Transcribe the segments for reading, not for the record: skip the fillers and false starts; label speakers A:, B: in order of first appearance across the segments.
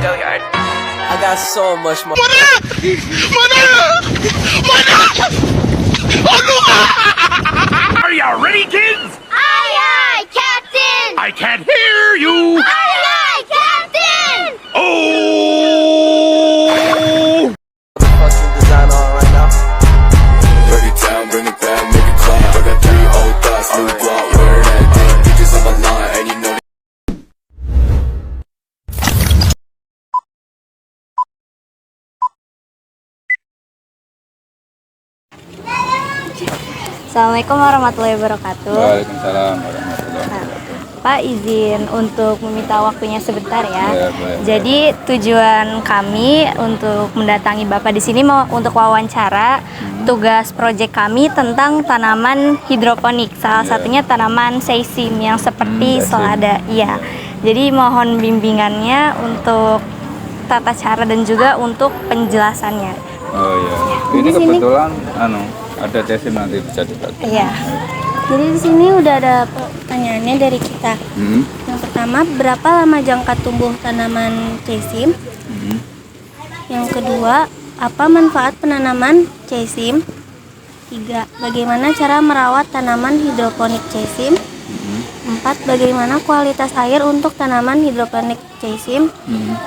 A: I got so much more.
B: Are you ready, kids?
C: Aye, aye, Captain!
B: I can't hear you.
C: Aye, aye, Captain!
B: Oh!
A: Fucking design on right now.
D: Break it down, bring it back, make it clap. I got 3 old thoughts, new guap, wear that thing. Bitches on my line, and you know
E: Assalamualaikum warahmatullahi wabarakatuh.
F: Waalaikumsalam warahmatullahi
E: Nah,
F: wabarakatuh.
E: Pak izin untuk meminta waktunya sebentar ya.
F: Ya, boleh.
E: Jadi tujuan kami untuk mendatangi Bapak di sini mau untuk wawancara tugas proyek kami tentang tanaman hidroponik. Salah
F: Ya.
E: satunya tanaman seisim yang seperti
F: seisim.
E: selada. Iya. Jadi mohon bimbingannya untuk tata cara dan juga untuk penjelasannya.
F: Oh iya. Ini
E: Di sini-
F: kebetulan ada cesim nanti bisa dibantu.
E: Iya.
G: Jadi di sini udah ada pertanyaannya dari kita. Yang pertama, berapa lama jangka tumbuh tanaman cesim? Yang kedua, apa manfaat penanaman cesim? 3. Bagaimana cara merawat tanaman hidroponik cesim? 4. Bagaimana kualitas air untuk tanaman hidroponik cesim?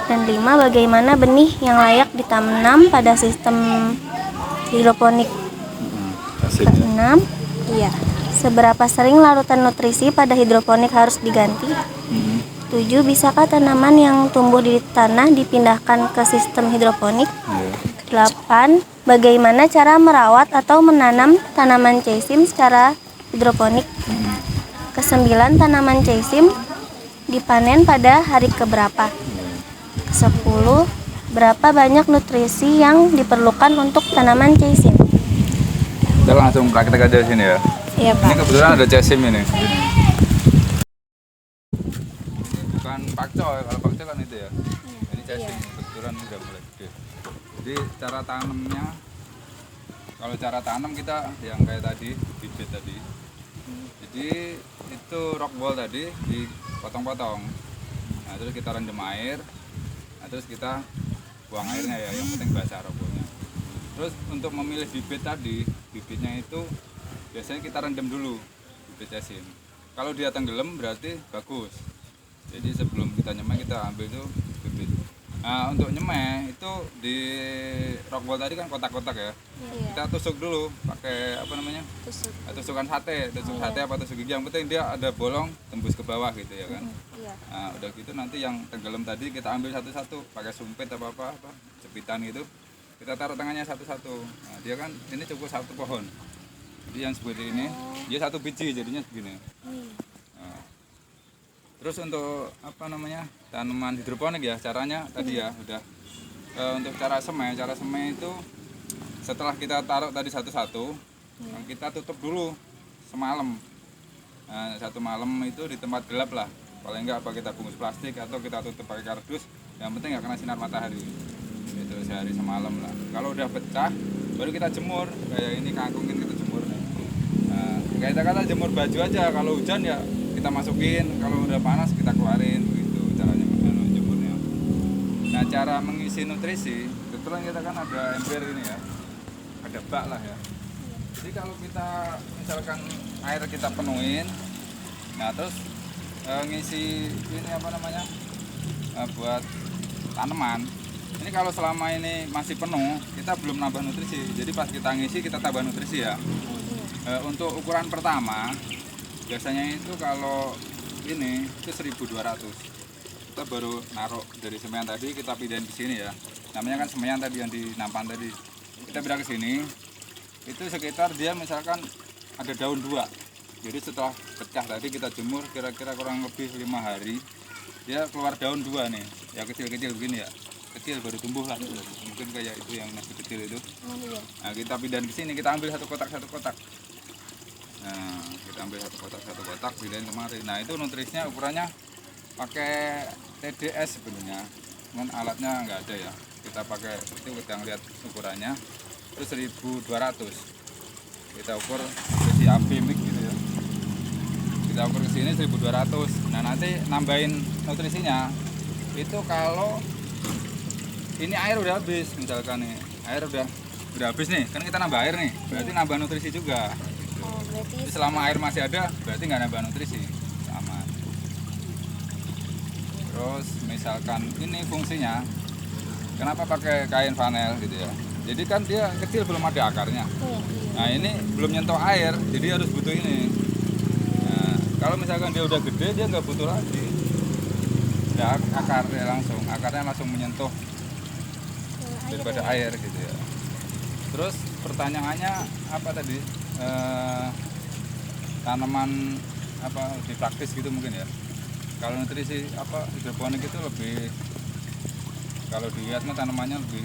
G: Dan 5. Bagaimana benih yang layak ditanam pada sistem hidroponik?
F: Asik ya.
G: 6. Iya. Seberapa sering larutan nutrisi pada hidroponik harus diganti? 7. Bisakah tanaman yang tumbuh di tanah dipindahkan ke sistem hidroponik?
F: Iya.
G: 8. Bagaimana cara merawat atau menanam tanaman cesim secara hidroponik? Ke-9. Tanaman cesim dipanen pada hari keberapa? Ke-10. Berapa banyak nutrisi yang diperlukan untuk tanaman cesim?
F: Kita langsung praktek aja sini ya.
E: Iya,
F: Ini
E: Pak.
F: kebetulan ada cesim ini. Bukan pakcoy, kalau pakcoy kan itu ya. Ini cesim, kebetulan udah mulai gede. Jadi cara tanamnya, kalau cara tanam kita yang kayak tadi, bibit tadi. Jadi itu rock ball tadi dipotong-potong. Nah terus kita rendam air. Nah terus kita buang airnya ya, yang penting basah rock ballnya. Terus untuk memilih bibit tadi, bibitnya itu biasanya kita rendam dulu bibit cesim. Kalau dia tenggelam berarti bagus. Jadi sebelum kita nyemai kita ambil itu bibit. Nah untuk nyemai itu di rock ball tadi kan kotak-kotak ya. Kita tusuk dulu pakai apa namanya? Tusukan sate, tusuk sate apa tusuk gigi. Yang penting dia ada bolong tembus ke bawah gitu ya kan. Nah udah gitu nanti yang tenggelam tadi kita ambil satu-satu pakai sumpit apa jepitan gitu. Kita taruh tangannya satu-satu. Nah, dia kan ini cukup satu pohon. Jadi yang seperti ini, dia satu biji jadinya segini. Nah, terus untuk apa namanya tanaman hidroponik ya caranya tadi ya udah. Untuk cara semai itu setelah kita taruh tadi satu-satu, nah, kita tutup dulu semalam. Nah, satu malam itu di tempat gelap lah. Paling enggak apa kita bungkus plastik atau kita tutup pakai kardus. Yang penting nggak kena sinar matahari. Itu sehari semalam lah. Kalau udah pecah baru kita jemur kayak ini kangkung ini kita jemur. Nah, kayak kita kata jemur baju aja, kalau hujan ya kita masukin, kalau udah panas kita keluarin begitu caranya jemurnya. Nah cara mengisi nutrisi kebetulan kita kan ada ember ini ya, ada bak lah ya. Jadi kalau kita misalkan air kita penuhin, nah terus ngisi ini apa namanya buat tanaman. Ini kalau selama ini masih penuh, kita belum nambah nutrisi. Jadi pas kita ngisi, kita tambah nutrisi ya. Untuk ukuran pertama, biasanya itu kalau ini itu 1.200. Kita baru naruh dari semen tadi, kita pindahin ke sini ya. Namanya kan semen tadi yang di nampan tadi. Kita pindah ke sini, itu sekitar dia misalkan ada daun 2. Jadi setelah pecah tadi kita jemur kira-kira kurang lebih 5 hari. Dia keluar daun 2 nih, ya kecil-kecil begini ya. Kecil baru tumbuh lah, mungkin kayak itu yang masih kecil itu. Nah kita pindahin ke sini, kita ambil satu kotak. Nah kita ambil satu kotak pindahin kemari. Nah itu nutrisinya ukurannya pakai TDS sebenarnya, cuman alatnya nggak ada ya. Kita pakai itu kita lihat ukurannya itu 1.200. Kita ukur versi abimik gitu ya. Kita ukur ke sini 1.200. Nah nanti nambahin nutrisinya itu kalau ini air udah habis, misalkan nih air udah habis nih, kan kita nambah air nih, berarti nambah nutrisi juga.
E: Oh, berarti
F: Jadi selama air masih ada, berarti nggak nambah nutrisi, sama. Terus misalkan ini fungsinya, kenapa pakai kain flanel gitu ya? Jadi kan dia kecil belum ada akarnya. Nah ini belum nyentuh air, jadi harus butuh ini. Nah, kalau misalkan dia udah gede, dia nggak butuh lagi. Udah akarnya langsung menyentuh daripada air gitu ya. Terus pertanyaannya apa tadi? Tanaman apa lebih praktis gitu mungkin ya. Kalau nutrisi apa hidroponik itu lebih, kalau dilihat mah tanamannya lebih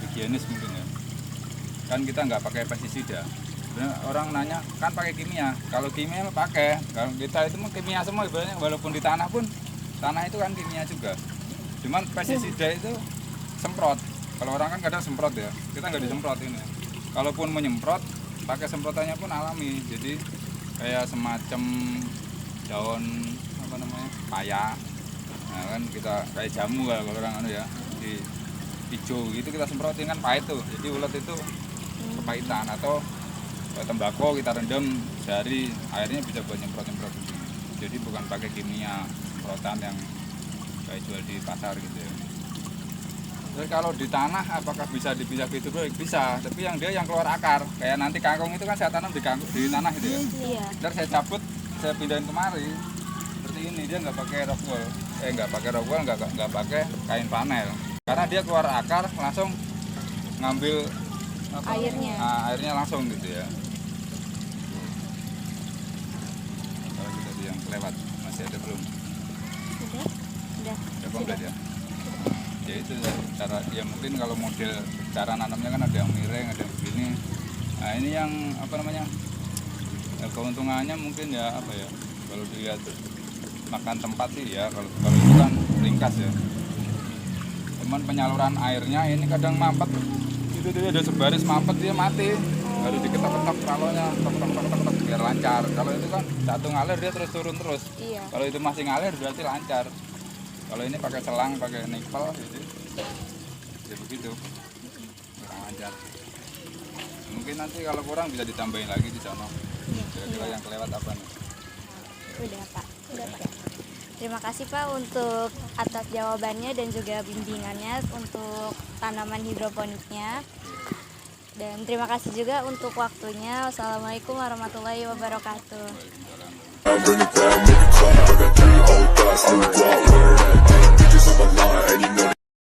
F: higienis mungkin ya. Kan kita nggak pakai pestisida. Orang nanya kan pakai kimia. Kalau kimia mah pakai. Kalau kita itu mah kimia semua ibaratnya, walaupun di tanah pun tanah itu kan kimia juga. Cuman pestisida itu semprot. Kalau orang kan kadang semprot ya. Kita nggak disemprot ini. Kalaupun menyemprot pakai semprotannya pun alami. Jadi kayak semacam daun apa namanya? Paya. Nah, kan kita kayak jamu kalau orang ya di hijau gitu kita semprotin kan pahit tuh, jadi ulat itu kepahitan. Atau tembakau kita rendam sehari, airnya bisa buat nyemprot-nyemprot gitu. Jadi bukan pakai kimia semprotan yang kayak jual di pasar gitu ya. Terus kalau di tanah apakah bisa dipisah gitu? Bisa, tapi yang keluar akar. Kayak nanti kangkung itu kan saya tanam di tanah gitu ya.
E: iya.
F: Ntar saya cabut, saya pindahin kemari. Seperti ini, dia nggak pakai rock wool. Nggak pakai kain panel. Karena dia keluar akar langsung ngambil apa, airnya langsung gitu ya. Kalau kita yang kelewat masih ada belum?
E: Udah.
F: Udah komplit ya. Ya itu cara ya, mungkin kalau model cara nanamnya kan ada yang miring, ada yang begini. Nah ini yang apa namanya, ya, keuntungannya mungkin ya apa ya, kalau dilihat makan tempat sih ya, kalau itu kan ringkas ya. Cuman penyaluran airnya ini kadang mampet, itu dia ada sebaris mampet dia mati, harus diketok-ketok tralonya, ketok biar lancar. Kalau itu kan satu ngalir dia terus turun terus.
E: Iya.
F: Kalau itu masih ngalir berarti lancar. Kalau ini pakai selang, pakai nikel, jadi ya begitu, kurang lancar. Mungkin nanti kalau kurang bisa ditambahin lagi di sana. Kira-kira yang kelewat apa nih?
E: Udah Pak. Terima kasih Pak untuk atas jawabannya dan juga bimbingannya untuk tanaman hidroponiknya. Dan terima kasih juga untuk waktunya. Wassalamualaikum warahmatullahi wabarakatuh.
D: Bring it down.